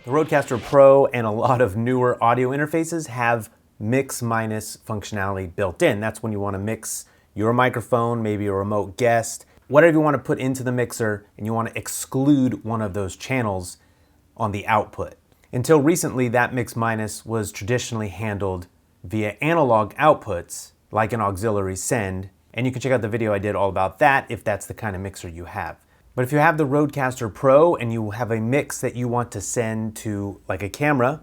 The Rodecaster Pro and a lot of newer audio interfaces have mix minus functionality built in. That's when you want to mix your microphone, maybe a remote guest, whatever you want to put into the mixer, and you want to exclude one of those channels on the output. Until recently, that mix minus was traditionally handled via analog outputs, like an auxiliary send, and you can check out the video I did all about that if that's the kind of mixer you have. But if you have the Rodecaster Pro and you have a mix that you want to send to like a camera,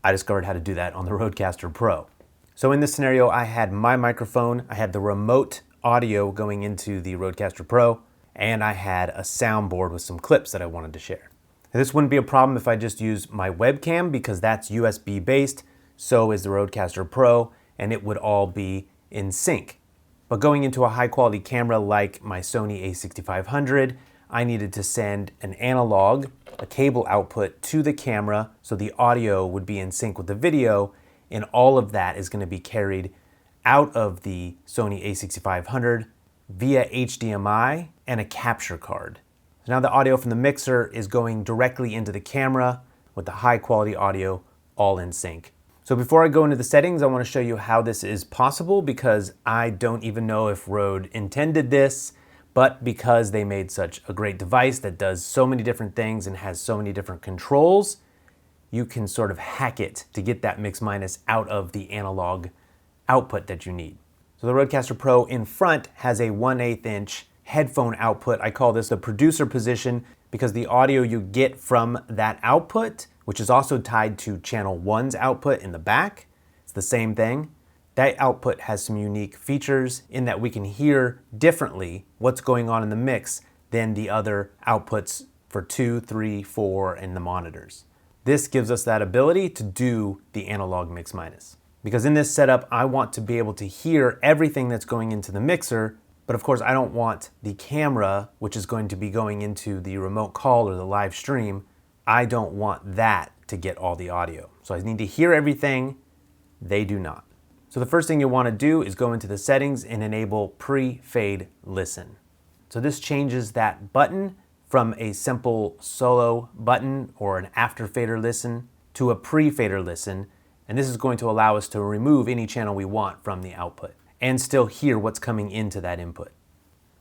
I discovered how to do that on the Rodecaster Pro. So in this scenario, I had my microphone, I had the remote audio going into the Rodecaster Pro, and I had a soundboard with some clips that I wanted to share. Now, this wouldn't be a problem if I just used my webcam because that's USB based, so is the Rodecaster Pro, and it would all be in sync. But going into a high quality camera like my Sony a6500, I needed to send an analog, a cable output to the camera so the audio would be in sync with the video, and all of that is going to be carried out of the Sony a6500 via HDMI and a capture card. So now the audio from the mixer is going directly into the camera with the high quality audio all in sync. So before I go into the settings, I want to show you how this is possible because I don't even know if Rode intended this, but because they made such a great device that does so many different things and has so many different controls, you can sort of hack it to get that mix minus out of the analog output that you need. So the Rodecaster Pro in front has a 1/8 inch headphone output. I call this the producer position because the audio you get from that output, which is also tied to channel 1's output in the back, it's the same thing. That output has some unique features in that we can hear differently what's going on in the mix than the other outputs for 2, 3, 4, and the monitors. This gives us that ability to do the analog mix minus. Because in this setup, I want to be able to hear everything that's going into the mixer, but of course I don't want the camera, which is going to be going into the remote call or the live stream, I don't want that to get all the audio. So I need to hear everything, they do not. So the first thing you'll want to do is go into the settings and enable pre-fade listen. So this changes that button from a simple solo button or an after fader listen to a pre-fader listen, and this is going to allow us to remove any channel we want from the output and still hear what's coming into that input.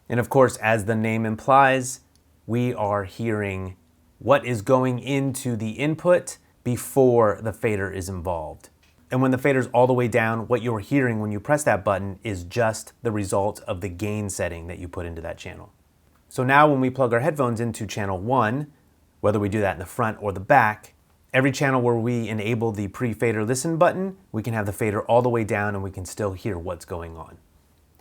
And of course, as the name implies, we are hearing what is going into the input before the fader is involved. And when the fader's all the way down, what you're hearing when you press that button is just the result of the gain setting that you put into that channel. So now when we plug our headphones into channel 1, whether we do that in the front or the back, every channel where we enable the pre-fader listen button, we can have the fader all the way down and we can still hear what's going on.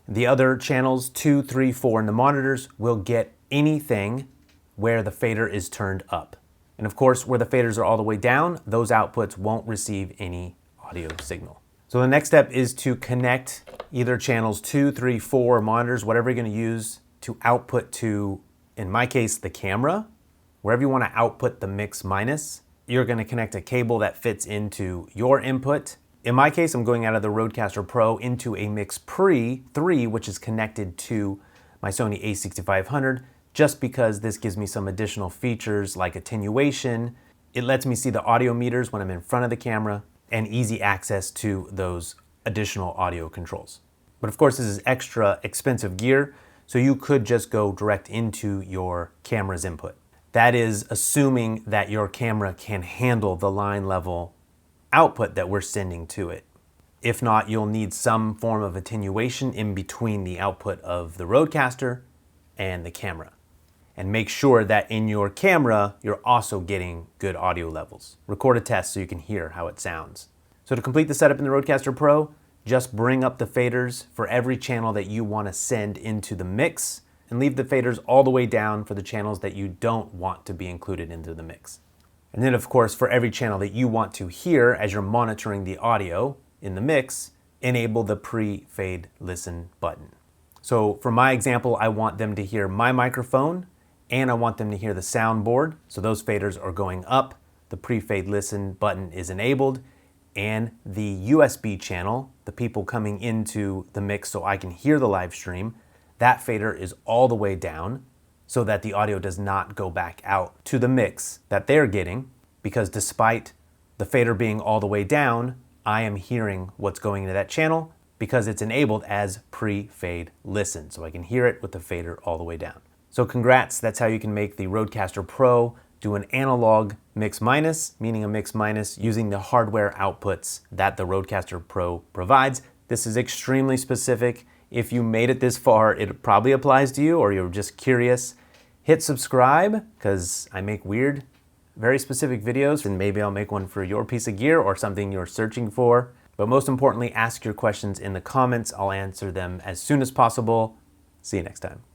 The other channels, 2, 3, 4, and the monitors will get anything where the fader is turned up. And of course, where the faders are all the way down, those outputs won't receive any audio signal. So the next step is to connect either channels 2, 3, 4, or monitors, whatever you're going to use to output to, in my case, the camera. Wherever you want to output the mix minus, you're going to connect a cable that fits into your input. In my case, I'm going out of the Rodecaster Pro into a Mix Pre 3, which is connected to my Sony a6500, just because this gives me some additional features like attenuation. It lets me see the audio meters when I'm in front of the camera and easy access to those additional audio controls. But of course, this is extra expensive gear, so you could just go direct into your camera's input. That is assuming that your camera can handle the line level output that we're sending to it. If not, you'll need some form of attenuation in between the output of the Rodecaster and the camera. And make sure that in your camera, you're also getting good audio levels. Record a test so you can hear how it sounds. So to complete the setup in the Rodecaster Pro, just bring up the faders for every channel that you want to send into the mix and leave the faders all the way down for the channels that you don't want to be included into the mix. And then of course, for every channel that you want to hear as you're monitoring the audio in the mix, enable the pre-fade listen button. So for my example, I want them to hear my microphone and I want them to hear the soundboard. So those faders are going up, the pre-fade listen button is enabled, and the USB channel, the people coming into the mix so I can hear the live stream, that fader is all the way down so that the audio does not go back out to the mix that they're getting. because despite the fader being all the way down, I am hearing what's going into that channel because it's enabled as pre-fade listen. So I can hear it with the fader all the way down. So congrats, that's how you can make the Rodecaster Pro do an analog mix minus, meaning a mix minus using the hardware outputs that the Rodecaster Pro provides. This is extremely specific. If you made it this far, it probably applies to you, or you're just curious. Hit subscribe, because I make weird, very specific videos, and maybe I'll make one for your piece of gear or something you're searching for. But most importantly, ask your questions in the comments. I'll answer them as soon as possible. See you next time.